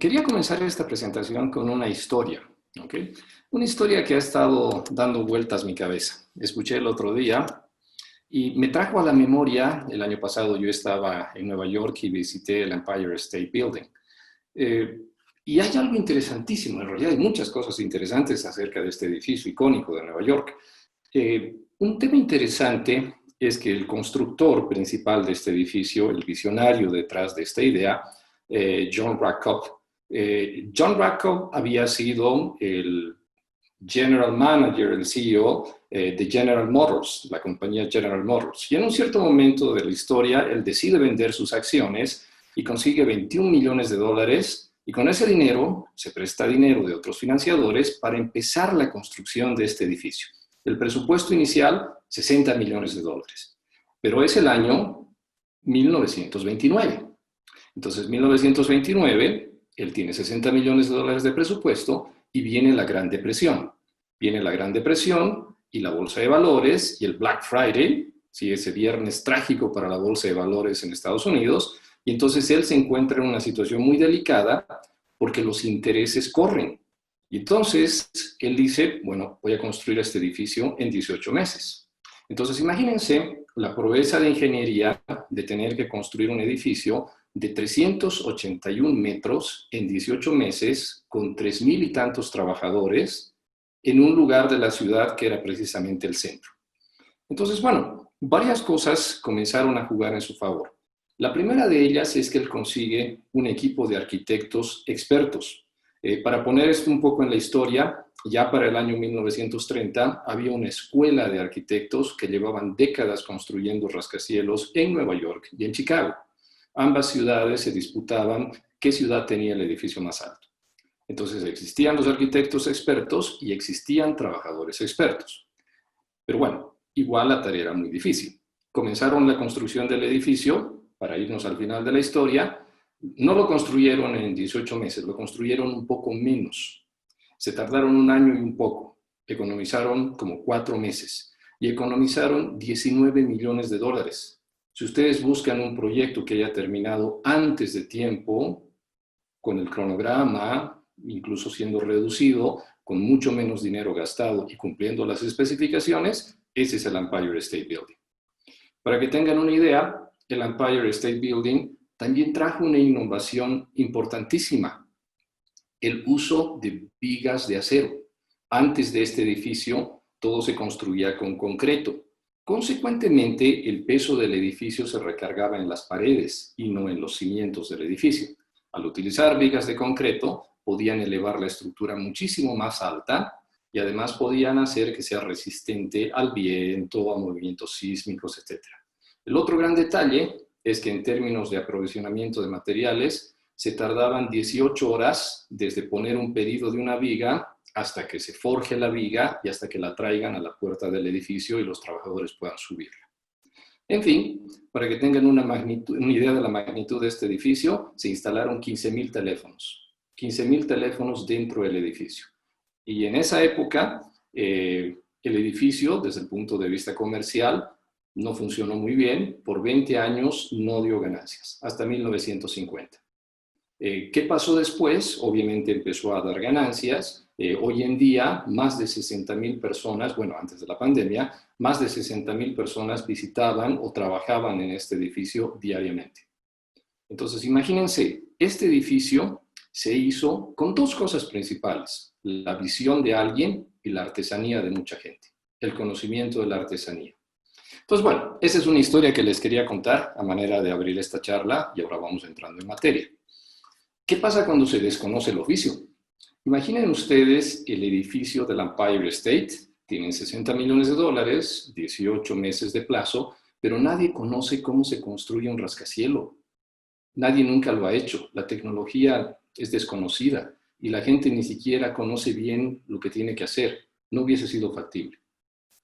Quería comenzar esta presentación con una historia, ¿ok? Una historia que ha estado dando vueltas a mi cabeza. Escuché el otro día y me trajo a la memoria, el año pasado yo estaba en Nueva York y visité el Empire State Building. Eh, y hay algo interesantísimo, en realidad hay muchas cosas interesantes acerca de este edificio icónico de Nueva York. Un tema interesante es que el constructor principal de este edificio, el visionario detrás de esta idea, John Rakoff. John Rakoff había sido el general manager, el CEO de General Motors, la compañía General Motors. Y en un cierto momento de la historia, él decide vender sus acciones y consigue 21 millones de dólares. Y con ese dinero, se presta dinero de otros financiadores para empezar la construcción de este edificio. El presupuesto inicial, 60 millones de dólares. Pero es el año 1929. Entonces, 1929, él tiene 60 millones de dólares de presupuesto y viene la Gran Depresión. Viene la Gran Depresión y la Bolsa de Valores y el Black Friday, ¿sí? Ese viernes trágico para la Bolsa de Valores en Estados Unidos. Y entonces él se encuentra en una situación muy delicada porque los intereses corren. Y entonces él dice, bueno, voy a construir este edificio en 18 meses. Entonces imagínense la proeza de ingeniería de tener que construir un edificio de 381 metros en 18 meses, con 3,000 y tantos trabajadores, en un lugar de la ciudad que era precisamente el centro. Entonces, bueno, varias cosas comenzaron a jugar en su favor. La primera de ellas es que él consigue un equipo de arquitectos expertos. Para poner esto un poco en la historia, ya para el año 1930 había una escuela de arquitectos que llevaban décadas construyendo rascacielos en Nueva York y en Chicago. Ambas ciudades se disputaban qué ciudad tenía el edificio más alto. Entonces existían los arquitectos expertos y existían trabajadores expertos. Pero bueno, igual la tarea era muy difícil. Comenzaron la construcción del edificio, para irnos al final de la historia, no lo construyeron en 18 meses, lo construyeron un poco menos. Se tardaron un año y un poco, economizaron como 4 meses y economizaron 19 millones de dólares. Si ustedes buscan un proyecto que haya terminado antes de tiempo, con el cronograma, incluso siendo reducido, con mucho menos dinero gastado y cumpliendo las especificaciones, ese es el Empire State Building. Para que tengan una idea, el Empire State Building también trajo una innovación importantísima, el uso de vigas de acero. Antes de este edificio, todo se construía con concreto. Consecuentemente, el peso del edificio se recargaba en las paredes y no en los cimientos del edificio. Al utilizar vigas de concreto, podían elevar la estructura muchísimo más alta y además podían hacer que sea resistente al viento, a movimientos sísmicos, etc. El otro gran detalle es que en términos de aprovisionamiento de materiales, se tardaban 18 horas desde poner un pedido de una viga hasta que se forje la viga y hasta que la traigan a la puerta del edificio y los trabajadores puedan subirla. En fin, para que tengan una idea de la magnitud de este edificio, se instalaron 15,000 teléfonos. 15,000 teléfonos dentro del edificio. Y en esa época, el edificio, desde el punto de vista comercial, no funcionó muy bien. Por 20 años no dio ganancias, hasta 1950. ¿Qué pasó después? Obviamente empezó a dar ganancias. Hoy en día, más de 60,000 personas, bueno, antes de la pandemia, más de 60,000 personas visitaban o trabajaban en este edificio diariamente. Entonces, imagínense, este edificio se hizo con dos cosas principales: la visión de alguien y la artesanía de mucha gente, el conocimiento de la artesanía. Entonces, bueno, esa es una historia que les quería contar a manera de abrir esta charla y ahora vamos entrando en materia. ¿Qué pasa cuando se desconoce el oficio? Imaginen ustedes el edificio del Empire State. Tienen 60 millones de dólares, 18 meses de plazo, pero nadie conoce cómo se construye un rascacielos. Nadie nunca lo ha hecho. La tecnología es desconocida y la gente ni siquiera conoce bien lo que tiene que hacer. No hubiese sido factible.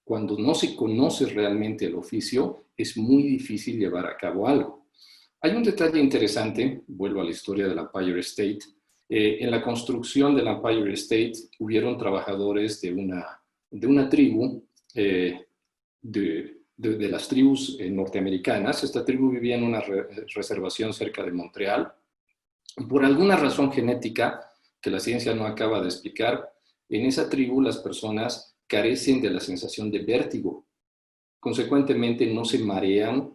Cuando no se conoce realmente el oficio, es muy difícil llevar a cabo algo. Hay un detalle interesante, vuelvo a la historia del Empire State. En la construcción del Empire State hubieron trabajadores de una tribu, de las tribus norteamericanas. Esta tribu vivía en una reservación cerca de Montreal Por alguna razón genética que la ciencia no acaba de explicar, en esa tribu las personas carecen de la sensación de vértigo. Consecuentemente, no se marean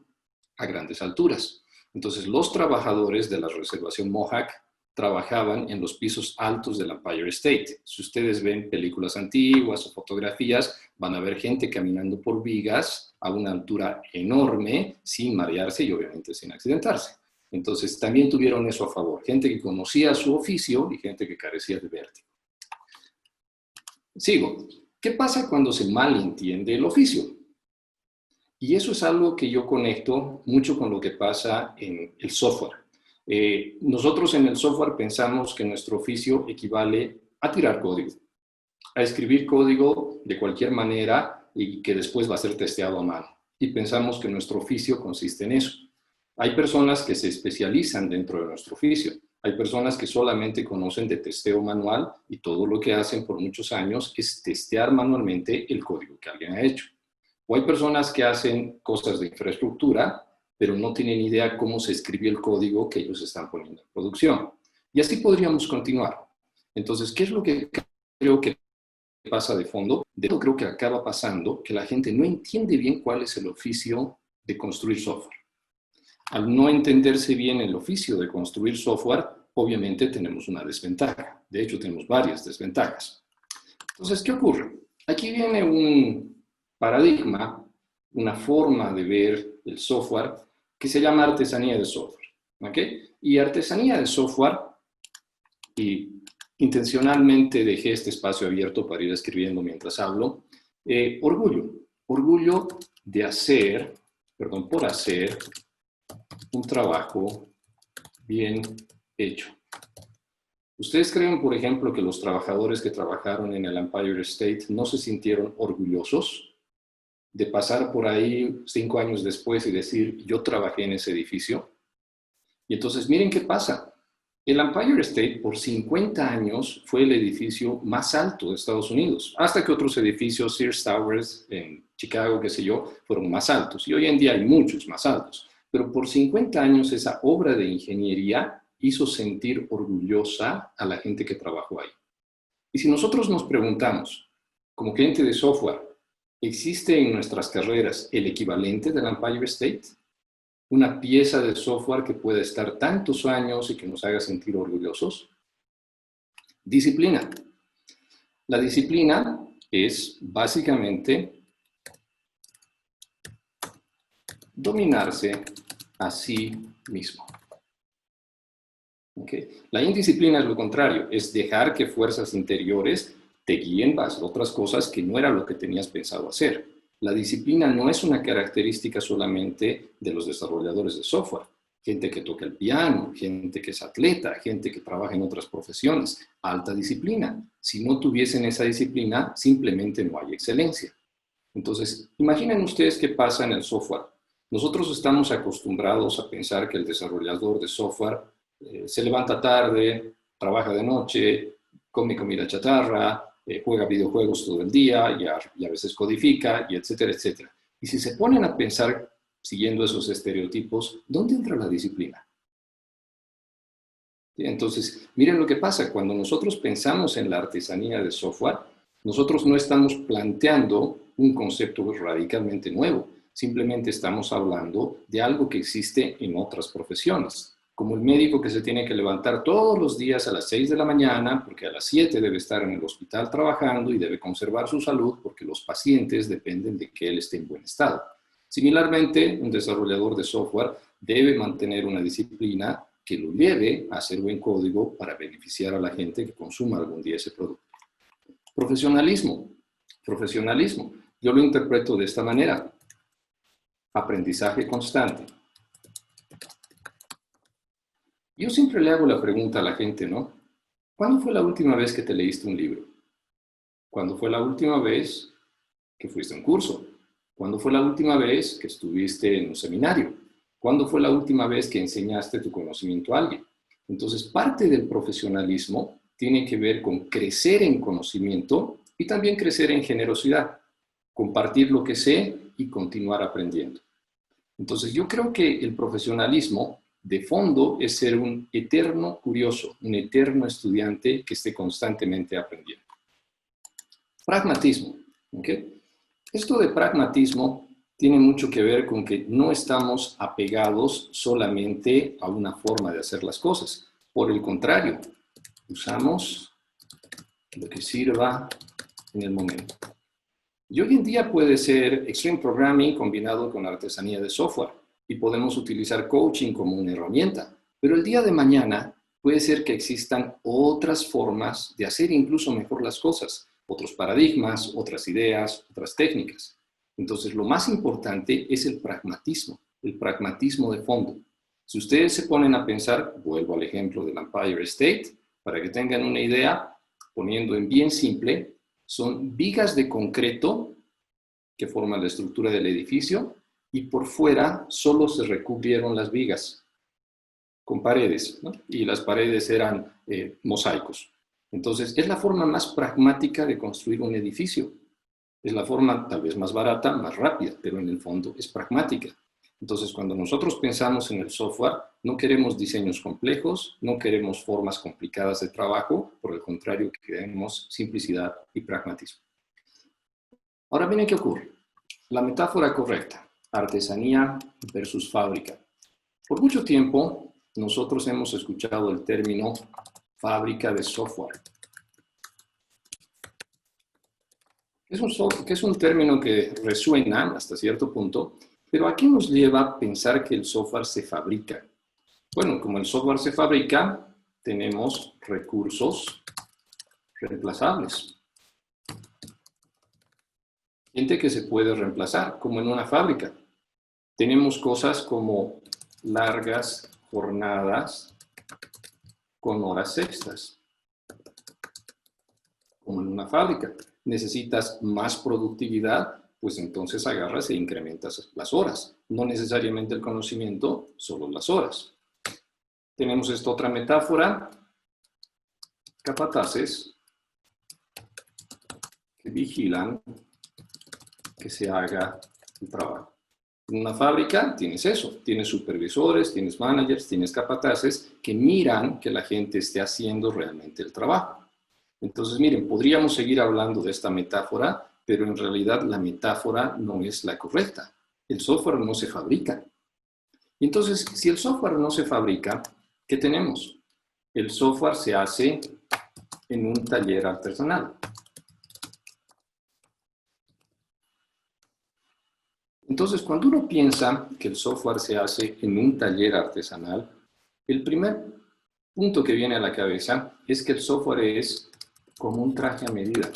a grandes alturas. Entonces, los trabajadores de la reservación Mohawk trabajaban en los pisos altos del Empire State. Si ustedes ven películas antiguas o fotografías, van a ver gente caminando por vigas a una altura enorme, sin marearse y obviamente sin accidentarse. Entonces, también tuvieron eso a favor. Gente que conocía su oficio y gente que carecía de vértigo. Sigo. ¿Qué pasa cuando se malentiende el oficio? Y eso es algo que yo conecto mucho con lo que pasa en el software. Nosotros en el software pensamos que nuestro oficio equivale a tirar código, a escribir código de cualquier manera y que después va a ser testeado a mano. Y pensamos que nuestro oficio consiste en eso. Hay personas que se especializan dentro de nuestro oficio. Hay personas que solamente conocen de testeo manual y todo lo que hacen por muchos años es testear manualmente el código que alguien ha hecho. O hay personas que hacen cosas de infraestructura, pero no tienen idea cómo se escribió el código que ellos están poniendo en producción. Y así podríamos continuar. Entonces, ¿qué es lo que creo que pasa de fondo? De hecho, creo que acaba pasando que la gente no entiende bien cuál es el oficio de construir software. Al no entenderse bien el oficio de construir software, obviamente tenemos una desventaja. De hecho, tenemos varias desventajas. Entonces, ¿qué ocurre? Aquí viene un paradigma, una forma de ver el software que se llama artesanía de software. ¿Okay? Y artesanía de software, y intencionalmente dejé este espacio abierto para ir escribiendo mientras hablo, orgullo de hacer, por hacer un trabajo bien hecho. ¿Ustedes creen, por ejemplo, que los trabajadores que trabajaron en el Empire State no se sintieron orgullosos de pasar por ahí 5 años después y decir, yo trabajé en ese edificio? Y entonces, miren qué pasa. El Empire State por 50 años fue el edificio más alto de Estados Unidos, hasta que otros edificios, Sears Towers en Chicago, qué sé yo, fueron más altos. Y hoy en día hay muchos más altos. Pero por 50 años esa obra de ingeniería hizo sentir orgullosa a la gente que trabajó ahí. Y si nosotros nos preguntamos, como gente de software, ¿existe en nuestras carreras el equivalente del Empire State? Una pieza de software que pueda estar tantos años y que nos haga sentir orgullosos. Disciplina. La disciplina es básicamente dominarse a sí mismo. ¿Okay? La indisciplina es lo contrario, es dejar que fuerzas interiores te guíen a hacer otras cosas que no era lo que tenías pensado hacer. La disciplina no es una característica solamente de los desarrolladores de software. Gente que toca el piano, gente que es atleta, gente que trabaja en otras profesiones. Alta disciplina. Si no tuviesen esa disciplina, simplemente no hay excelencia. Entonces, imaginen ustedes qué pasa en el software. Nosotros estamos acostumbrados a pensar que el desarrollador de software se levanta tarde, trabaja de noche, come comida chatarra, juega videojuegos todo el día y a veces codifica, y etcétera, etcétera. Y si se ponen a pensar, siguiendo esos estereotipos, ¿dónde entra la disciplina? Entonces, miren lo que pasa. Cuando nosotros pensamos en la artesanía de software, nosotros no estamos planteando un concepto radicalmente nuevo. Simplemente estamos hablando de algo que existe en otras profesiones. Como el médico que se tiene que levantar todos los días a las 6 de la mañana, porque a las 7 debe estar en el hospital trabajando y debe conservar su salud, porque los pacientes dependen de que él esté en buen estado. Similarmente, un desarrollador de software debe mantener una disciplina que lo lleve a hacer buen código para beneficiar a la gente que consuma algún día ese producto. Profesionalismo. Profesionalismo. Yo lo interpreto de esta manera. Aprendizaje constante. Yo siempre le hago la pregunta a la gente, ¿no? ¿Cuándo fue la última vez que te leíste un libro? ¿Cuándo fue la última vez que fuiste a un curso? ¿Cuándo fue la última vez que estuviste en un seminario? ¿Cuándo fue la última vez que enseñaste tu conocimiento a alguien? Entonces, parte del profesionalismo tiene que ver con crecer en conocimiento y también crecer en generosidad, compartir lo que sé y continuar aprendiendo. Entonces, yo creo que el profesionalismo de fondo es ser un eterno curioso, un eterno estudiante que esté constantemente aprendiendo. Pragmatismo. ¿Ok? Esto de pragmatismo tiene mucho que ver con que no estamos apegados solamente a una forma de hacer las cosas. Por el contrario, usamos lo que sirva en el momento. Y hoy en día puede ser Extreme Programming combinado con artesanía de software y podemos utilizar coaching como una herramienta. Pero el día de mañana puede ser que existan otras formas de hacer incluso mejor las cosas, otros paradigmas, otras ideas, otras técnicas. Entonces, lo más importante es el pragmatismo de fondo. Si ustedes se ponen a pensar, vuelvo al ejemplo del Empire State, para que tengan una idea, poniendo en bien simple, son vigas de concreto que forman la estructura del edificio y por fuera solo se recubrieron las vigas con paredes, ¿no? Y las paredes eran mosaicos. Entonces, es la forma más pragmática de construir un edificio. Es la forma tal vez más barata, más rápida, pero en el fondo es pragmática. Entonces, cuando nosotros pensamos en el software, no queremos diseños complejos, no queremos formas complicadas de trabajo, por el contrario, queremos simplicidad y pragmatismo. Ahora miren qué ocurre. La metáfora correcta, artesanía versus fábrica. Por mucho tiempo, nosotros hemos escuchado el término fábrica de software. Es un término que resuena hasta cierto punto, pero ¿a qué nos lleva a pensar que el software se fabrica? Bueno, como el software se fabrica, tenemos recursos reemplazables. Gente que se puede reemplazar, como en una fábrica. Tenemos cosas como largas jornadas con horas extras, como en una fábrica. Necesitas más productividad, pues entonces agarras e incrementas las horas. No necesariamente el conocimiento, solo las horas. Tenemos esta otra metáfora, capataces que vigilan que se haga el trabajo. En una fábrica tienes eso, tienes supervisores, tienes managers, tienes capataces que miran que la gente esté haciendo realmente el trabajo. Entonces, miren, podríamos seguir hablando de esta metáfora, pero en realidad la metáfora no es la correcta. El software no se fabrica. Entonces, si el software no se fabrica, ¿qué tenemos? El software se hace en un taller artesanal. Entonces, cuando uno piensa que el software se hace en un taller artesanal, el primer punto que viene a la cabeza es que el software es como un traje a medida.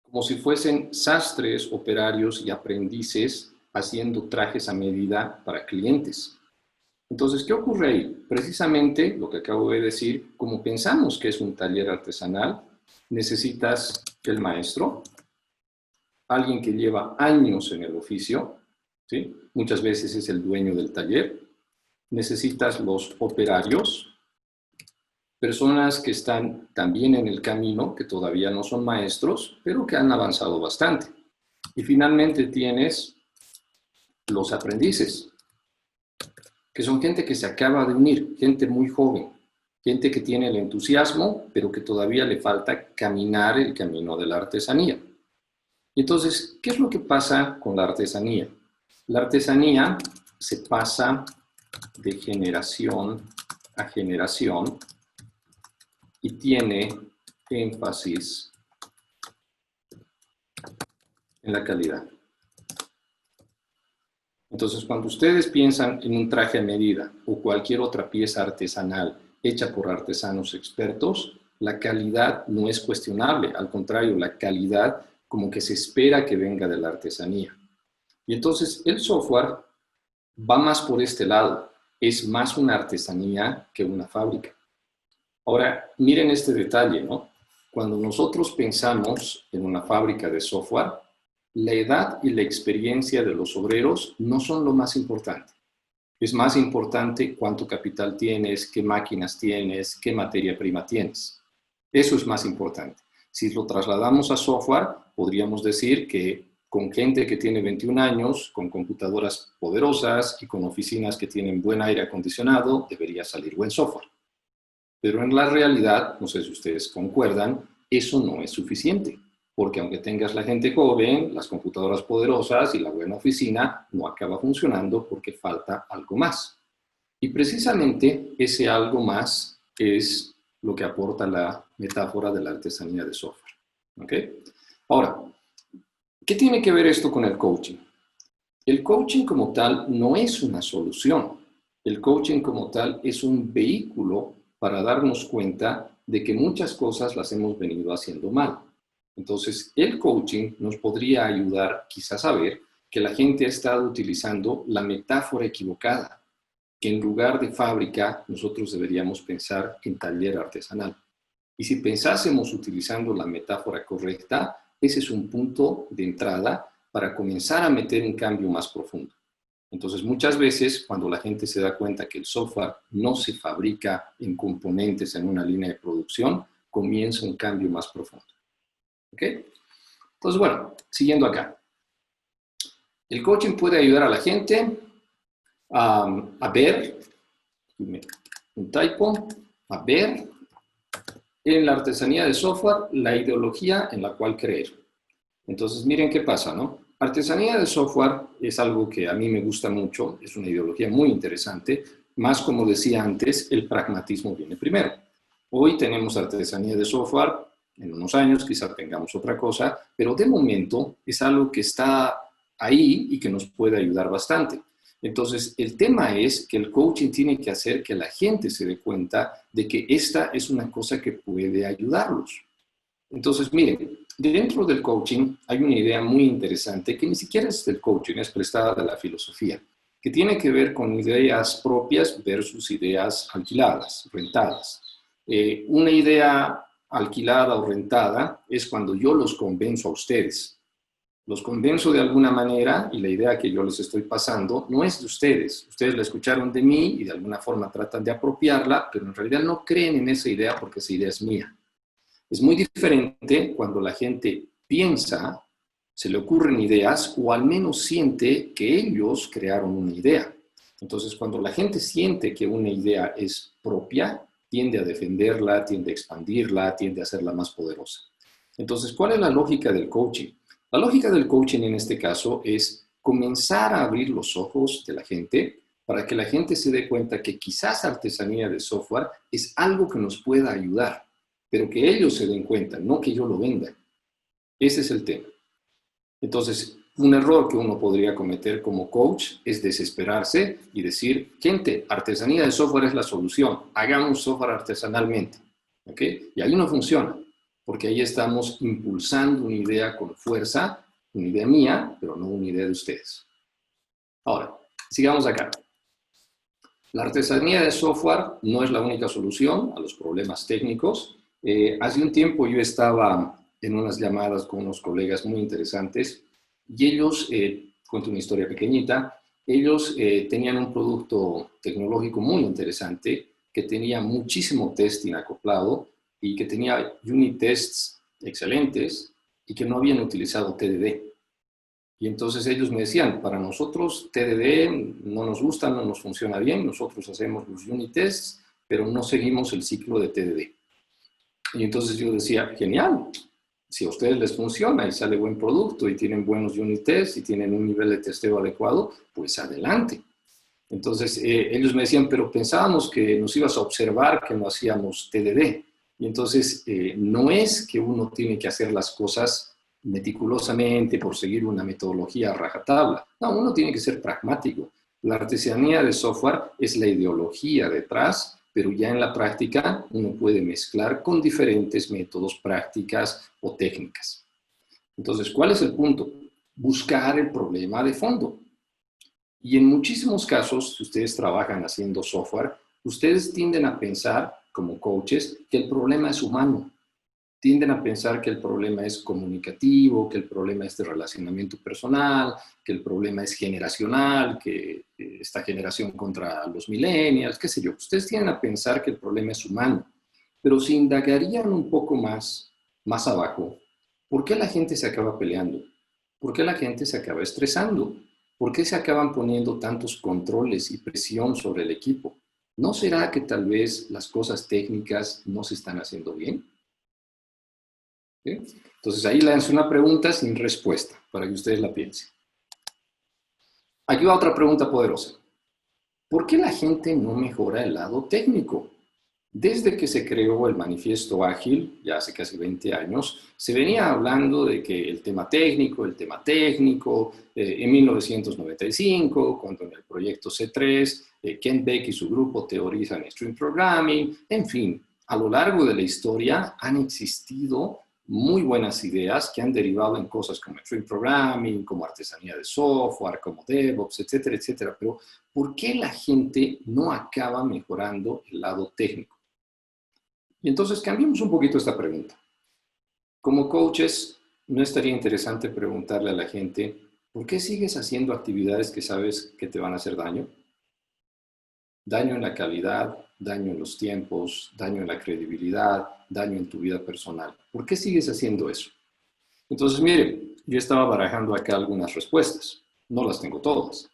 Como si fuesen sastres, operarios y aprendices haciendo trajes a medida para clientes. Entonces, ¿qué ocurre ahí? Precisamente lo que acabo de decir, como pensamos que es un taller artesanal, necesitas el maestro, alguien que lleva años en el oficio, ¿sí? Muchas veces es el dueño del taller. Necesitas los operarios, personas que están también en el camino, que todavía no son maestros, pero que han avanzado bastante. Y finalmente tienes los aprendices, que son gente que se acaba de unir, gente muy joven, gente que tiene el entusiasmo, pero que todavía le falta caminar el camino de la artesanía. Entonces, ¿qué es lo que pasa con la artesanía? La artesanía se pasa de generación a generación y tiene énfasis en la calidad. Entonces, cuando ustedes piensan en un traje a medida o cualquier otra pieza artesanal hecha por artesanos expertos, la calidad no es cuestionable. Al contrario, la calidad como que se espera que venga de la artesanía. Y entonces el software va más por este lado. Es más una artesanía que una fábrica. Ahora, miren este detalle, ¿no? Cuando nosotros pensamos en una fábrica de software, la edad y la experiencia de los obreros no son lo más importante. Es más importante cuánto capital tienes, qué máquinas tienes, qué materia prima tienes. Eso es más importante. Si lo trasladamos a software, podríamos decir que con gente que tiene 21 años, con computadoras poderosas y con oficinas que tienen buen aire acondicionado, debería salir buen software. Pero en la realidad, no sé si ustedes concuerdan, eso no es suficiente, porque aunque tengas la gente joven, las computadoras poderosas y la buena oficina, no acaba funcionando porque falta algo más. Y precisamente ese algo más es lo que aporta la metáfora de la artesanía de software. ¿Ok? Ahora, ¿qué tiene que ver esto con el coaching? El coaching como tal no es una solución. El coaching como tal es un vehículo para darnos cuenta de que muchas cosas las hemos venido haciendo mal. Entonces, el coaching nos podría ayudar quizás a ver que la gente ha estado utilizando la metáfora equivocada, que en lugar de fábrica nosotros deberíamos pensar en taller artesanal. Y si pensásemos utilizando la metáfora correcta, ese es un punto de entrada para comenzar a meter un cambio más profundo. Entonces, muchas veces, cuando la gente se da cuenta que el software no se fabrica en componentes en una línea de producción, comienza un cambio más profundo. ¿Ok? Entonces, bueno, siguiendo acá. El coaching puede ayudar a la gente a ver, un typo, a ver en la artesanía de software la ideología en la cual creer. Entonces, miren qué pasa, ¿no? Artesanía de software es algo que a mí me gusta mucho, es una ideología muy interesante, más como decía antes, el pragmatismo viene primero. Hoy tenemos artesanía de software, en unos años quizá tengamos otra cosa, pero de momento es algo que está ahí y que nos puede ayudar bastante. Entonces, el tema es que el coaching tiene que hacer que la gente se dé cuenta de que esta es una cosa que puede ayudarlos. Entonces, miren, dentro del coaching hay una idea muy interesante que ni siquiera es del coaching, es prestada de la filosofía, que tiene que ver con ideas propias versus ideas alquiladas, rentadas. Una idea alquilada o rentada es cuando yo los convenzo a ustedes. Los convenzo de alguna manera y la idea que yo les estoy pasando no es de ustedes. Ustedes la escucharon de mí y de alguna forma tratan de apropiarla, pero en realidad no creen en esa idea porque esa idea es mía. Es muy diferente cuando la gente piensa, se le ocurren ideas o al menos siente que ellos crearon una idea. Entonces, cuando la gente siente que una idea es propia, tiende a defenderla, tiende a expandirla, tiende a hacerla más poderosa. Entonces, ¿cuál es la lógica del coaching? La lógica del coaching en este caso es comenzar a abrir los ojos de la gente para que la gente se dé cuenta que quizás artesanía de software es algo que nos pueda ayudar, pero que ellos se den cuenta, no que yo lo venda. Ese es el tema. Entonces, un error que uno podría cometer como coach es desesperarse y decir, gente, artesanía de software es la solución, hagamos software artesanalmente. ¿Ok? Y ahí no funciona, porque ahí estamos impulsando una idea con fuerza, una idea mía, pero no una idea de ustedes. Ahora, sigamos acá. La artesanía de software no es la única solución a los problemas técnicos. Hace un tiempo yo estaba en unas llamadas con unos colegas muy interesantes y ellos, cuento una historia pequeñita, ellos tenían un producto tecnológico muy interesante que tenía muchísimo testing acoplado y que tenía unit tests excelentes y que no habían utilizado TDD. Y entonces ellos me decían, para nosotros TDD no nos gusta, no nos funciona bien, nosotros hacemos los unit tests, pero no seguimos el ciclo de TDD. Y entonces yo decía, genial, si a ustedes les funciona y sale buen producto y tienen buenos unit tests y tienen un nivel de testeo adecuado, pues adelante. Entonces ellos me decían, pero pensábamos que nos ibas a observar que no hacíamos TDD. Y entonces no es que uno tiene que hacer las cosas meticulosamente por seguir una metodología a rajatabla. No, uno tiene que ser pragmático. La artesanía de software es la ideología detrás, pero ya en la práctica uno puede mezclar con diferentes métodos, prácticas o técnicas. Entonces, ¿cuál es el punto? Buscar el problema de fondo. Y en muchísimos casos, si ustedes trabajan haciendo software, ustedes tienden a pensar, como coaches, que el problema es humano. Tienden a pensar que el problema es comunicativo, que el problema es de relacionamiento personal, que el problema es generacional, que esta generación contra los millennials, qué sé yo. Ustedes tienden a pensar que el problema es humano. Pero si indagarían un poco más abajo, ¿por qué la gente se acaba peleando? ¿Por qué la gente se acaba estresando? ¿Por qué se acaban poniendo tantos controles y presión sobre el equipo? ¿No será que tal vez las cosas técnicas no se están haciendo bien? ¿Sí? Entonces ahí lanzo una pregunta sin respuesta para que ustedes la piensen. Aquí va otra pregunta poderosa. ¿Por qué la gente no mejora el lado técnico? Desde que se creó el Manifiesto Ágil, ya hace casi 20 años, se venía hablando de que el tema técnico, en 1995, cuando en el proyecto C3, Ken Beck y su grupo teorizan Stream Programming, en fin, a lo largo de la historia han existido muy buenas ideas que han derivado en cosas como Stream Programming, como artesanía de software, como DevOps, etcétera, etcétera. Pero, ¿por qué la gente no acaba mejorando el lado técnico? Y entonces cambiemos un poquito esta pregunta. Como coaches, ¿no estaría interesante preguntarle a la gente, ¿por qué sigues haciendo actividades que sabes que te van a hacer daño? Daño en la calidad, daño en los tiempos, daño en la credibilidad, daño en tu vida personal. ¿Por qué sigues haciendo eso? Entonces, mire, yo estaba barajando acá algunas respuestas. No las tengo todas.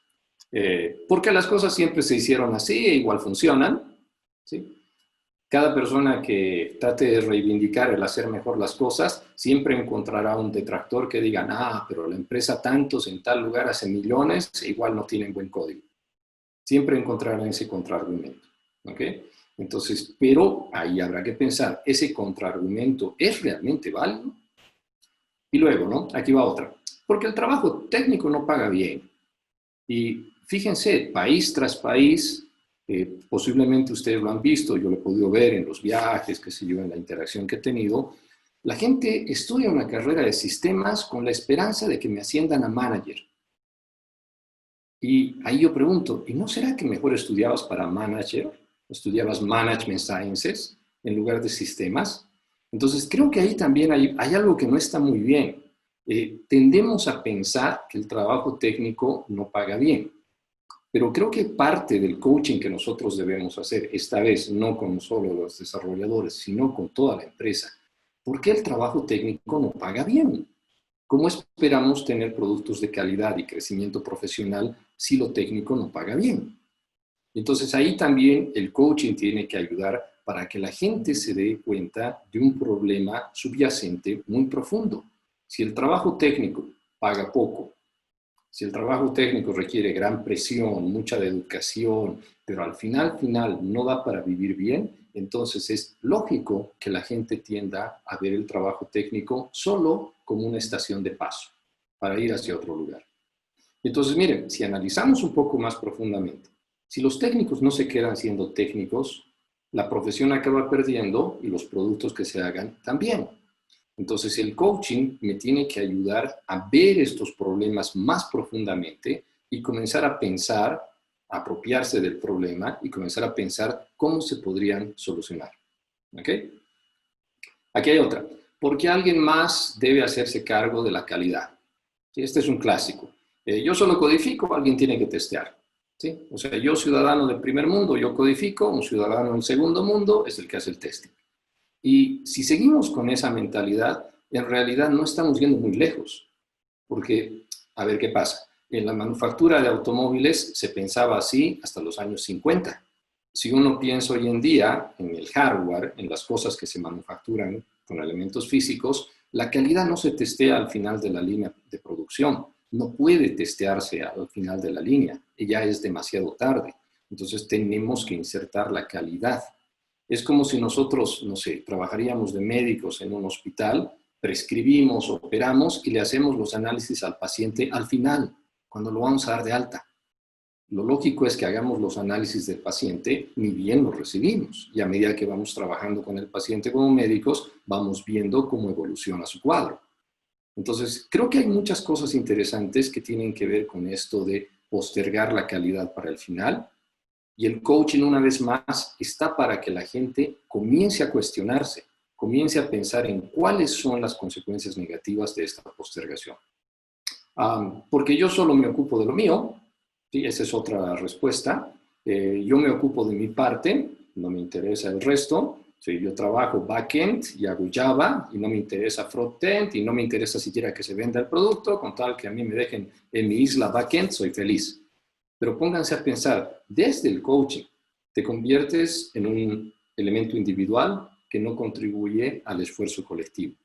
Porque las cosas siempre se hicieron así e igual funcionan, ¿sí? Cada persona que trate de reivindicar el hacer mejor las cosas, siempre encontrará un detractor que diga, pero la empresa tantos en tal lugar hace millones e igual no tienen buen código. Siempre encontrarán ese contraargumento. ¿Ok? Entonces, pero ahí habrá que pensar, ¿ese contraargumento es realmente válido? Y luego, ¿no? Aquí va otra. Porque el trabajo técnico no paga bien. Y fíjense, país tras país, posiblemente ustedes lo han visto, yo lo he podido ver en los viajes, qué sé yo, en la interacción que he tenido, la gente estudia una carrera de sistemas con la esperanza de que me asciendan a manager. Y ahí yo pregunto, ¿y no será que mejor estudiabas para manager? ¿Estudiabas management sciences en lugar de sistemas? Entonces creo que ahí también hay algo que no está muy bien. Tendemos a pensar que el trabajo técnico no paga bien. Pero creo que parte del coaching que nosotros debemos hacer, esta vez no con solo los desarrolladores, sino con toda la empresa, ¿por qué el trabajo técnico no paga bien? ¿Cómo esperamos tener productos de calidad y crecimiento profesional si lo técnico no paga bien? Entonces ahí también el coaching tiene que ayudar para que la gente se dé cuenta de un problema subyacente muy profundo. Si el trabajo técnico paga poco, si el trabajo técnico requiere gran presión, mucha dedicación, pero al final no da para vivir bien, entonces es lógico que la gente tienda a ver el trabajo técnico solo como una estación de paso para ir hacia otro lugar. Entonces, miren, si analizamos un poco más profundamente, si los técnicos no se quedan siendo técnicos, la profesión acaba perdiendo y los productos que se hagan también. Entonces, el coaching me tiene que ayudar a ver estos problemas más profundamente y comenzar a pensar, a apropiarse del problema y comenzar a pensar cómo se podrían solucionar. ¿Ok? Aquí hay otra. ¿Por qué alguien más debe hacerse cargo de la calidad? ¿Sí? Este es un clásico. Yo solo codifico, alguien tiene que testear. ¿Sí? O sea, yo ciudadano del primer mundo, yo codifico, un ciudadano del segundo mundo es el que hace el testing. Y si seguimos con esa mentalidad, en realidad no estamos yendo muy lejos, porque, a ver qué pasa. En la manufactura de automóviles se pensaba así hasta los años 50. Si uno piensa hoy en día en el hardware, en las cosas que se manufacturan con elementos físicos, la calidad no se testea al final de la línea de producción. No puede testearse al final de la línea, y ya es demasiado tarde. Entonces tenemos que insertar la calidad. Es como si nosotros, no sé, trabajaríamos de médicos en un hospital, prescribimos, operamos y le hacemos los análisis al paciente al final, cuando lo vamos a dar de alta. Lo lógico es que hagamos los análisis del paciente ni bien los recibimos. Y a medida que vamos trabajando con el paciente como médicos, vamos viendo cómo evoluciona su cuadro. Entonces, creo que hay muchas cosas interesantes que tienen que ver con esto de postergar la calidad para el final. Y el coaching, una vez más, está para que la gente comience a cuestionarse, comience a pensar en cuáles son las consecuencias negativas de esta postergación. Porque yo solo me ocupo de lo mío, ¿sí? Esa es otra respuesta. Yo me ocupo de mi parte, no me interesa el resto, Sí, yo trabajo backend y hago Java y no me interesa frontend y no me interesa siquiera que se venda el producto, con tal que a mí me dejen en mi isla backend, soy feliz. Pero pónganse a pensar, desde el coaching te conviertes en un elemento individual que no contribuye al esfuerzo colectivo.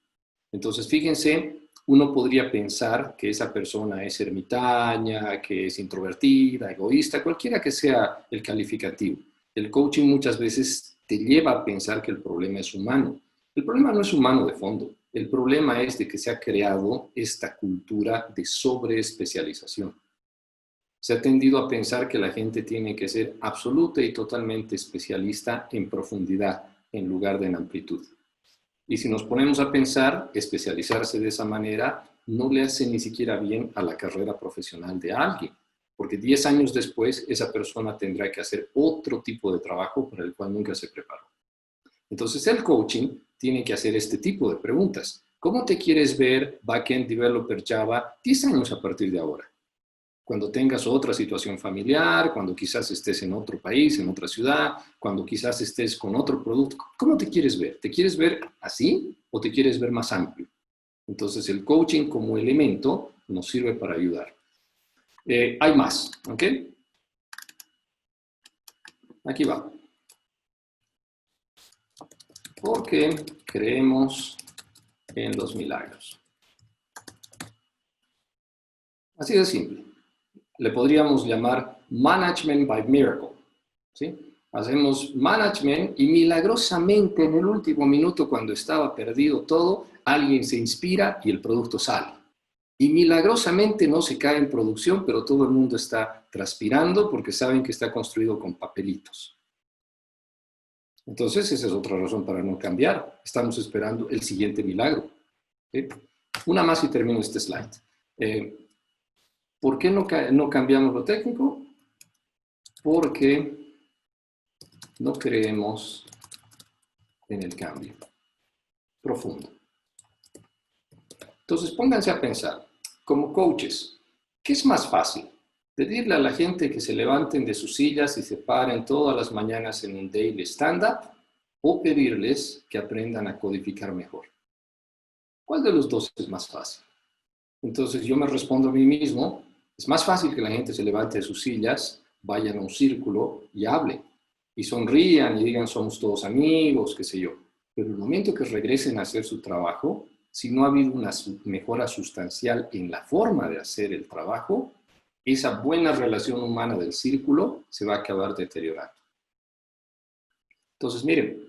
Entonces, fíjense, uno podría pensar que esa persona es ermitaña, que es introvertida, egoísta, cualquiera que sea el calificativo. El coaching muchas veces te lleva a pensar que el problema es humano. El problema no es humano de fondo. El problema es de que se ha creado esta cultura de sobreespecialización. Se ha tendido a pensar que la gente tiene que ser absoluta y totalmente especialista en profundidad en lugar de en amplitud. Y si nos ponemos a pensar, especializarse de esa manera no le hace ni siquiera bien a la carrera profesional de alguien, porque 10 años después esa persona tendrá que hacer otro tipo de trabajo para el cual nunca se preparó. Entonces el coaching tiene que hacer este tipo de preguntas. ¿Cómo te quieres ver backend developer Java 10 años a partir de ahora? Cuando tengas otra situación familiar, cuando quizás estés en otro país, en otra ciudad, cuando quizás estés con otro producto, ¿cómo te quieres ver? ¿Te quieres ver así o te quieres ver más amplio? Entonces, el coaching como elemento nos sirve para ayudar. Hay más, ¿ok? Aquí va. Porque creemos en los milagros. Así de simple. Le podríamos llamar Management by Miracle, ¿sí? Hacemos management y milagrosamente en el último minuto, cuando estaba perdido todo, alguien se inspira y el producto sale. Y milagrosamente no se cae en producción, pero todo el mundo está transpirando porque saben que está construido con papelitos. Entonces, esa es otra razón para no cambiar. Estamos esperando el siguiente milagro. ¿Sí? Una más y termino este slide. ¿Por qué no cambiamos lo técnico? Porque no creemos en el cambio profundo. Entonces, pónganse a pensar, como coaches, ¿qué es más fácil? ¿Pedirle a la gente que se levanten de sus sillas y se paren todas las mañanas en un daily stand-up? ¿O pedirles que aprendan a codificar mejor? ¿Cuál de los dos es más fácil? Entonces, yo me respondo a mí mismo, es más fácil que la gente se levante de sus sillas, vayan a un círculo y hablen. Y sonrían y digan, somos todos amigos, qué sé yo. Pero el momento que regresen a hacer su trabajo, si no ha habido una mejora sustancial en la forma de hacer el trabajo, esa buena relación humana del círculo se va a acabar deteriorando. Entonces, miren,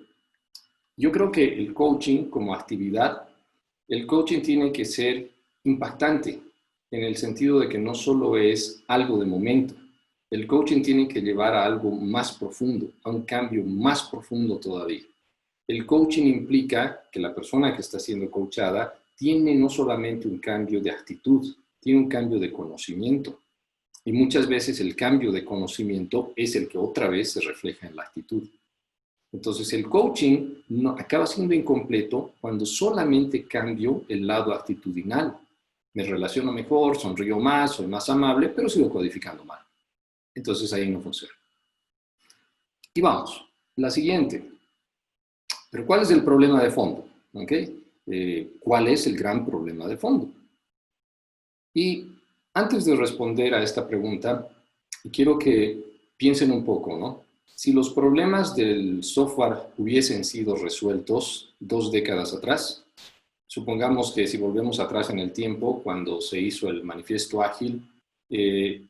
yo creo que el coaching como actividad, el coaching tiene que ser impactante en el sentido de que no solo es algo de momento. El coaching tiene que llevar a algo más profundo, a un cambio más profundo todavía. El coaching implica que la persona que está siendo coachada tiene no solamente un cambio de actitud, tiene un cambio de conocimiento. Y muchas veces el cambio de conocimiento es el que otra vez se refleja en la actitud. Entonces el coaching acaba siendo incompleto cuando solamente cambio el lado actitudinal. Me relaciono mejor, sonrío más, soy más amable, pero sigo codificando mal. Entonces ahí no funciona. Y vamos, la siguiente. Pero ¿cuál es el problema de fondo? ¿Cuál es el gran problema de fondo? Y antes de responder a esta pregunta, quiero que piensen un poco, ¿no? Si los problemas del software hubiesen sido resueltos 2 décadas atrás, supongamos que si volvemos atrás en el tiempo, cuando se hizo el manifiesto ágil,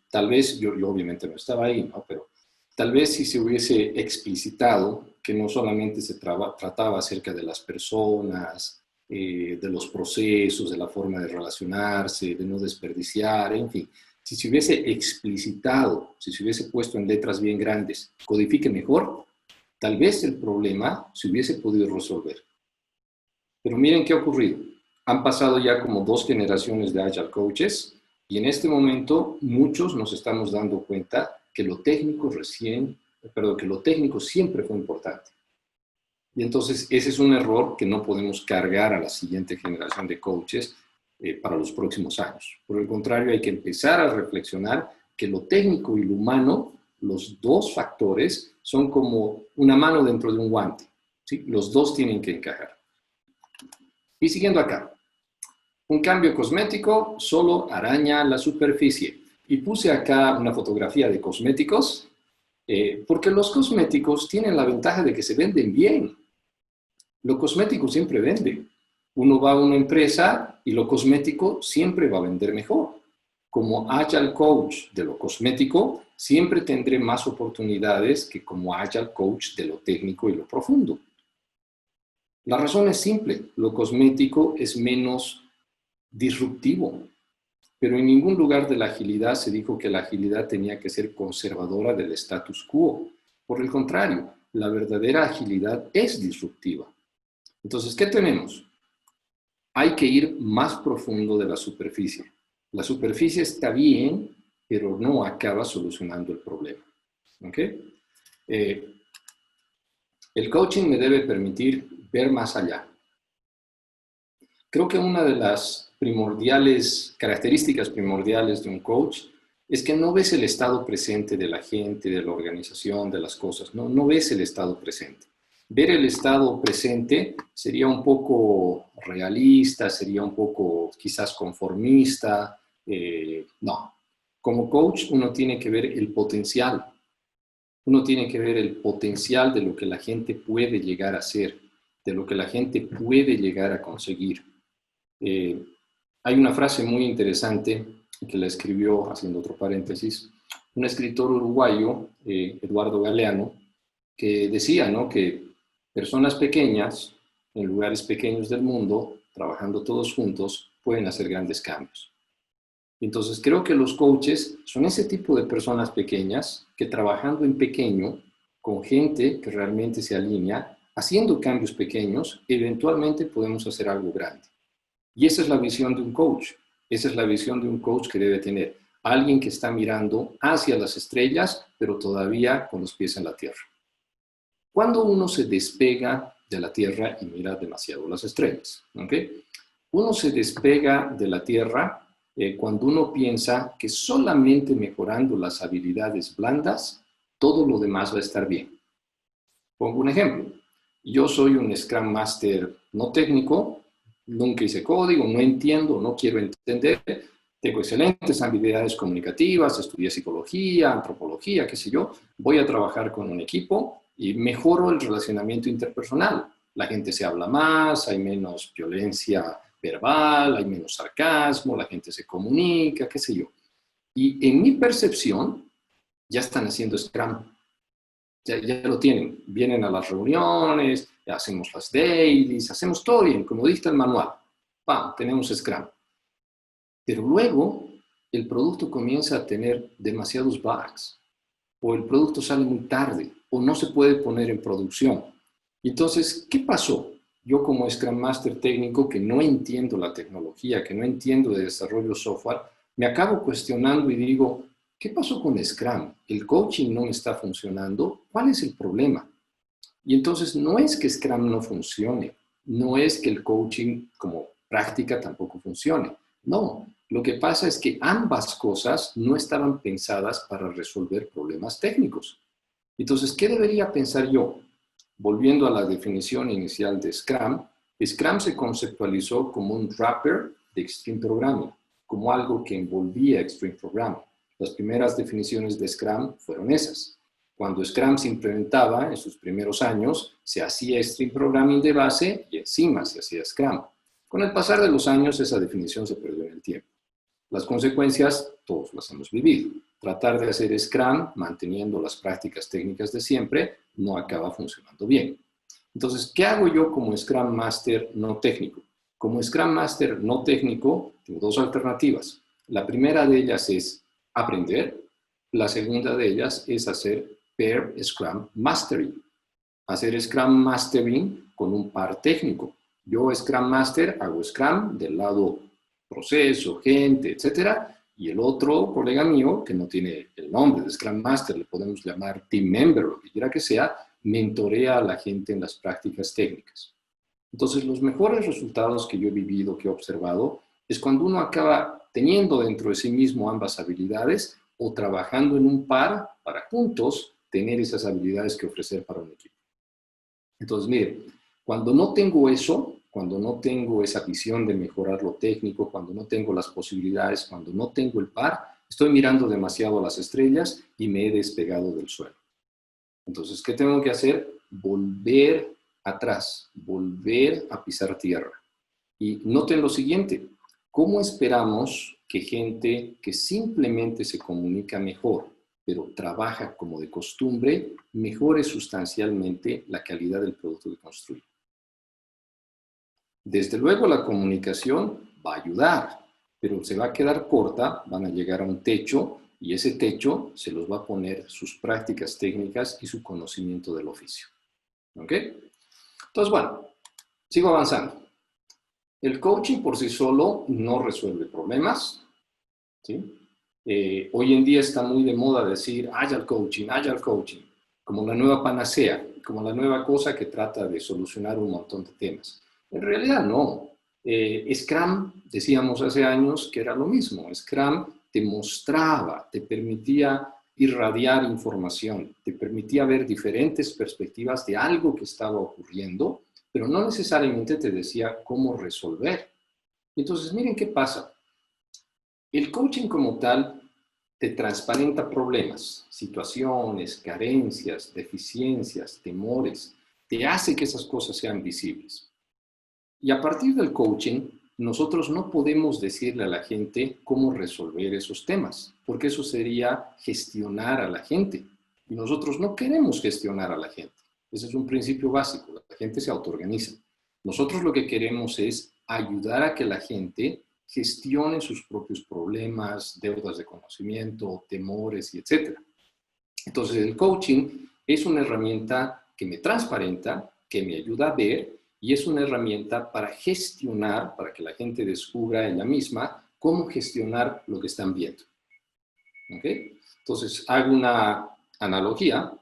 tal vez, yo obviamente no estaba ahí, ¿no? Pero tal vez si se hubiese explicitado que no solamente se trataba acerca de las personas, de los procesos, de la forma de relacionarse, de no desperdiciar, en fin. Si se hubiese explicitado, si se hubiese puesto en letras bien grandes, codifique mejor, tal vez el problema se hubiese podido resolver. Pero miren qué ha ocurrido. Han pasado ya como 2 generaciones de Agile Coaches y en este momento muchos nos estamos dando cuenta que lo técnico siempre fue importante. Y entonces ese es un error que no podemos cargar a la siguiente generación de coaches para los próximos años. Por el contrario, hay que empezar a reflexionar que lo técnico y lo humano, los dos factores, son como una mano dentro de un guante. ¿sí? Los dos tienen que encajar. Y siguiendo acá, un cambio cosmético solo araña la superficie. Y puse acá una fotografía de cosméticos, porque los cosméticos tienen la ventaja de que se venden bien. Lo cosmético siempre vende. Uno va a una empresa y lo cosmético siempre va a vender mejor. Como Agile Coach de lo cosmético, siempre tendré más oportunidades que como Agile Coach de lo técnico y lo profundo. La razón es simple, lo cosmético es menos disruptivo, pero en ningún lugar de la agilidad se dijo que la agilidad tenía que ser conservadora del status quo. Por el contrario, la verdadera agilidad es disruptiva. Entonces, ¿qué tenemos? Hay que ir más profundo de la superficie. La superficie está bien, pero no acaba solucionando el problema. ¿Ok? El coaching me debe permitir ver más allá. Creo que una de las características primordiales de un coach es que no ves el estado presente de la gente, de la organización, de las cosas. No ves el estado presente. Ver el estado presente sería un poco realista, sería un poco quizás conformista. No. Como coach uno tiene que ver el potencial. Uno tiene que ver el potencial de lo que la gente puede llegar a ser, de lo que la gente puede llegar a conseguir. Hay una frase muy interesante que la escribió, haciendo otro paréntesis, un escritor uruguayo, Eduardo Galeano, que decía, ¿no?, que personas pequeñas, en lugares pequeños del mundo, trabajando todos juntos, pueden hacer grandes cambios. Entonces, creo que los coaches son ese tipo de personas pequeñas que trabajando en pequeño, con gente que realmente se alinea, haciendo cambios pequeños, eventualmente podemos hacer algo grande. Y esa es la visión de un coach. Esa es la visión de un coach que debe tener. Alguien que está mirando hacia las estrellas, pero todavía con los pies en la tierra. Cuando uno se despega de la tierra y mira demasiado las estrellas, ¿ok? Uno se despega de la tierra cuando uno piensa que solamente mejorando las habilidades blandas, todo lo demás va a estar bien. Pongo un ejemplo. Yo soy un Scrum Master no técnico, nunca hice código, no entiendo, no quiero entender, tengo excelentes habilidades comunicativas, estudié psicología, antropología, qué sé yo, voy a trabajar con un equipo y mejoro el relacionamiento interpersonal. La gente se habla más, hay menos violencia verbal, hay menos sarcasmo, la gente se comunica, qué sé yo. Y en mi percepción, ya están haciendo Scrum. Ya lo tienen, vienen a las reuniones, hacemos las dailies, hacemos todo bien, como dicta el manual. ¡Pam! Tenemos Scrum. Pero luego el producto comienza a tener demasiados bugs, o el producto sale muy tarde, o no se puede poner en producción. Entonces, ¿qué pasó? Yo como Scrum Master técnico que no entiendo la tecnología, que no entiendo de desarrollo software, me acabo cuestionando y digo, ¿qué pasó con Scrum? ¿El coaching no me está funcionando? ¿Cuál es el problema? Y entonces no es que Scrum no funcione, no es que el coaching como práctica tampoco funcione. No, lo que pasa es que ambas cosas no estaban pensadas para resolver problemas técnicos. Entonces, ¿qué debería pensar yo? Volviendo a la definición inicial de Scrum, Scrum se conceptualizó como un wrapper de Extreme Programming, como algo que envolvía Extreme Programming. Las primeras definiciones de Scrum fueron esas. Cuando Scrum se implementaba en sus primeros años, se hacía Extreme Programming de base y encima se hacía Scrum. Con el pasar de los años, esa definición se perdió en el tiempo. Las consecuencias, todos las hemos vivido. Tratar de hacer Scrum, manteniendo las prácticas técnicas de siempre, no acaba funcionando bien. Entonces, ¿qué hago yo como Scrum Master no técnico? Como Scrum Master no técnico, tengo dos alternativas. La primera de ellas es aprender. La segunda de ellas es hacer Pair Scrum Mastering. Hacer Scrum Mastering con un par técnico. Yo, Scrum Master, hago Scrum del lado proceso, gente, etcétera, y el otro colega mío, que no tiene el nombre de Scrum Master, le podemos llamar Team Member, lo que quiera que sea, mentorea a la gente en las prácticas técnicas. Entonces, los mejores resultados que yo he vivido, que he observado, es cuando uno acaba teniendo dentro de sí mismo ambas habilidades o trabajando en un par para juntos tener esas habilidades que ofrecer para un equipo. Entonces, mire, cuando no tengo eso, cuando no tengo esa visión de mejorar lo técnico, cuando no tengo las posibilidades, cuando no tengo el par, estoy mirando demasiado a las estrellas y me he despegado del suelo. Entonces, ¿qué tengo que hacer? Volver atrás, volver a pisar tierra. Y noten lo siguiente, ¿cómo esperamos que gente que simplemente se comunica mejor, pero trabaja como de costumbre, mejore sustancialmente la calidad del producto que construye? Desde luego la comunicación va a ayudar, pero se va a quedar corta, van a llegar a un techo y ese techo se los va a poner sus prácticas técnicas y su conocimiento del oficio. ¿Ok? Entonces, bueno, sigo avanzando. El coaching por sí solo no resuelve problemas, ¿sí? Hoy en día está muy de moda decir agile coaching, como la nueva panacea, como la nueva cosa que trata de solucionar un montón de temas. En realidad no. Scrum, decíamos hace años que era lo mismo. Scrum te mostraba, te permitía irradiar información, te permitía ver diferentes perspectivas de algo que estaba ocurriendo, pero no necesariamente te decía cómo resolver. Entonces, miren qué pasa. El coaching como tal te transparenta problemas, situaciones, carencias, deficiencias, temores, te hace que esas cosas sean visibles. Y a partir del coaching, nosotros no podemos decirle a la gente cómo resolver esos temas, porque eso sería gestionar a la gente. Y nosotros no queremos gestionar a la gente. Ese es un principio básico. La gente se autoorganiza. Nosotros lo que queremos es ayudar a que la gente gestione sus propios problemas, deudas de conocimiento, temores y etcétera. Entonces, el coaching es una herramienta que me transparenta, que me ayuda a ver y es una herramienta para gestionar, para que la gente descubra ella misma cómo gestionar lo que están viendo. ¿Ok? Entonces, hago una analogía.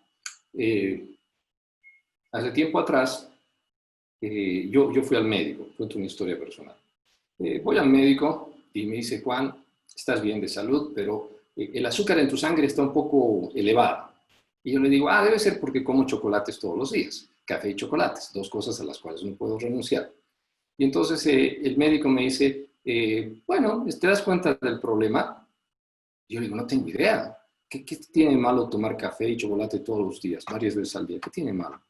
Hace tiempo atrás, yo fui al médico, cuento una historia personal. Voy al médico y me dice, Juan, estás bien de salud, pero el azúcar en tu sangre está un poco elevado. Y yo le digo, debe ser porque como chocolates todos los días, café y chocolates, dos cosas a las cuales no puedo renunciar. Y entonces el médico me dice, bueno, ¿te das cuenta del problema? Y yo le digo, no tengo idea. ¿Qué tiene malo tomar café y chocolate todos los días, varias veces al día? ¿Qué tiene malo?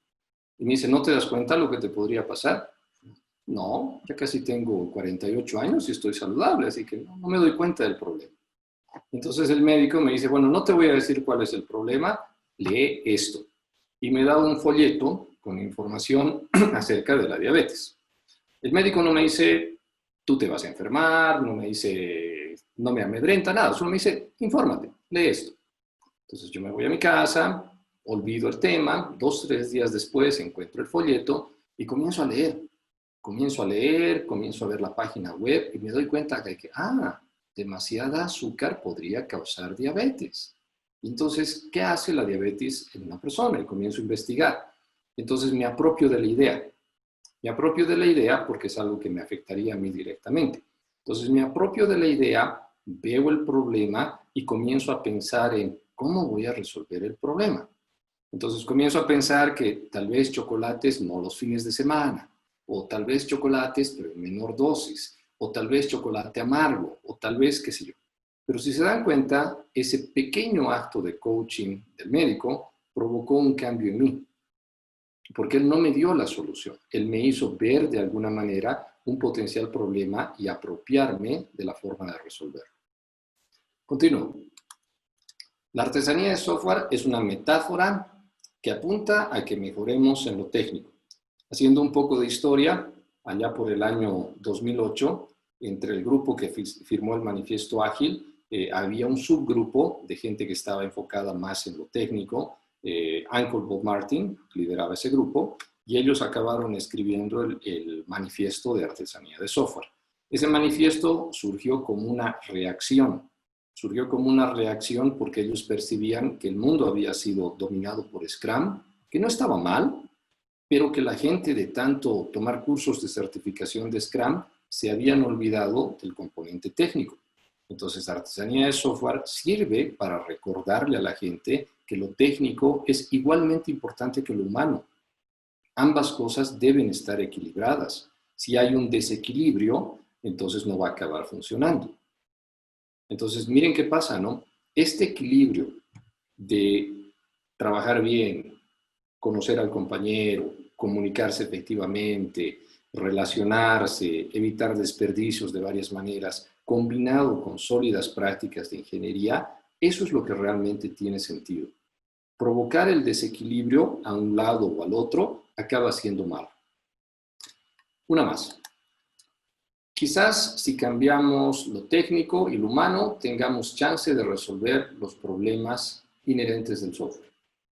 Y me dice, ¿no te das cuenta lo que te podría pasar? No, ya casi tengo 48 años y estoy saludable, así que no me doy cuenta del problema. Entonces el médico me dice, bueno, no te voy a decir cuál es el problema, lee esto. Y me da un folleto con información acerca de la diabetes. El médico no me dice, tú te vas a enfermar, no me dice, no me amedrenta, nada, solo me dice, infórmate, lee esto. Entonces yo me voy a mi casa, olvido el tema, 2 o 3 días después encuentro el folleto y comienzo a leer. Comienzo a ver la página web y me doy cuenta de que, demasiada azúcar podría causar diabetes. Entonces, ¿qué hace la diabetes en una persona? Y comienzo a investigar. Entonces me apropio de la idea. Me apropio de la idea porque es algo que me afectaría a mí directamente. Entonces me apropio de la idea, veo el problema y comienzo a pensar en cómo voy a resolver el problema. Entonces comienzo a pensar que tal vez chocolates no los fines de semana, o tal vez chocolates pero en menor dosis, o tal vez chocolate amargo, o tal vez qué sé yo. Pero si se dan cuenta, ese pequeño acto de coaching del médico provocó un cambio en mí, porque él no me dio la solución, él me hizo ver de alguna manera un potencial problema y apropiarme de la forma de resolverlo. Continúo. La artesanía de software es una metáfora que apunta a que mejoremos en lo técnico. Haciendo un poco de historia, allá por el año 2008, entre el grupo que firmó el manifiesto ágil, había un subgrupo de gente que estaba enfocada más en lo técnico. Uncle Bob Martin lideraba ese grupo y ellos acabaron escribiendo el manifiesto de artesanía de software. Ese manifiesto surgió como una reacción porque ellos percibían que el mundo había sido dominado por Scrum, que no estaba mal, pero que la gente de tanto tomar cursos de certificación de Scrum se habían olvidado del componente técnico. Entonces, artesanía de software sirve para recordarle a la gente que lo técnico es igualmente importante que lo humano. Ambas cosas deben estar equilibradas. Si hay un desequilibrio, entonces no va a acabar funcionando. Entonces, miren qué pasa, ¿no? Este equilibrio de trabajar bien, conocer al compañero, comunicarse efectivamente, relacionarse, evitar desperdicios de varias maneras, combinado con sólidas prácticas de ingeniería, eso es lo que realmente tiene sentido. Provocar el desequilibrio a un lado o al otro acaba siendo malo. Una más. Quizás si cambiamos lo técnico y lo humano, tengamos chance de resolver los problemas inherentes del software.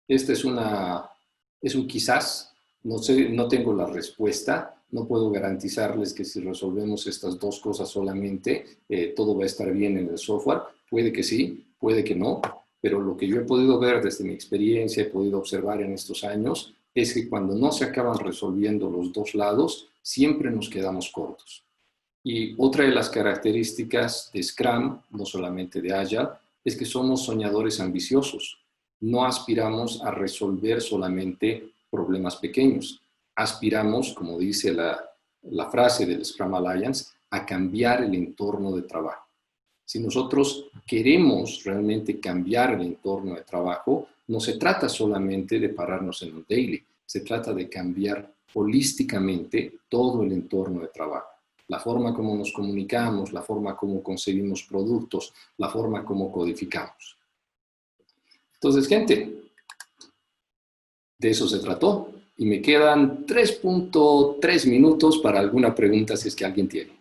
Este es un quizás, no sé, no tengo la respuesta, no puedo garantizarles que si resolvemos estas dos cosas solamente, todo va a estar bien en el software. Puede que sí, puede que no, pero lo que yo he podido ver desde mi experiencia, he podido observar en estos años, es que cuando no se acaban resolviendo los dos lados, siempre nos quedamos cortos. Y otra de las características de Scrum, no solamente de Agile, es que somos soñadores ambiciosos. No aspiramos a resolver solamente problemas pequeños. Aspiramos, como dice la frase del Scrum Alliance, a cambiar el entorno de trabajo. Si nosotros queremos realmente cambiar el entorno de trabajo, no se trata solamente de pararnos en un daily, se trata de cambiar holísticamente todo el entorno de trabajo. La forma como nos comunicamos, la forma como concebimos productos, la forma como codificamos. Entonces, gente, de eso se trató. Y me quedan 3.3 minutos para alguna pregunta si es que alguien tiene.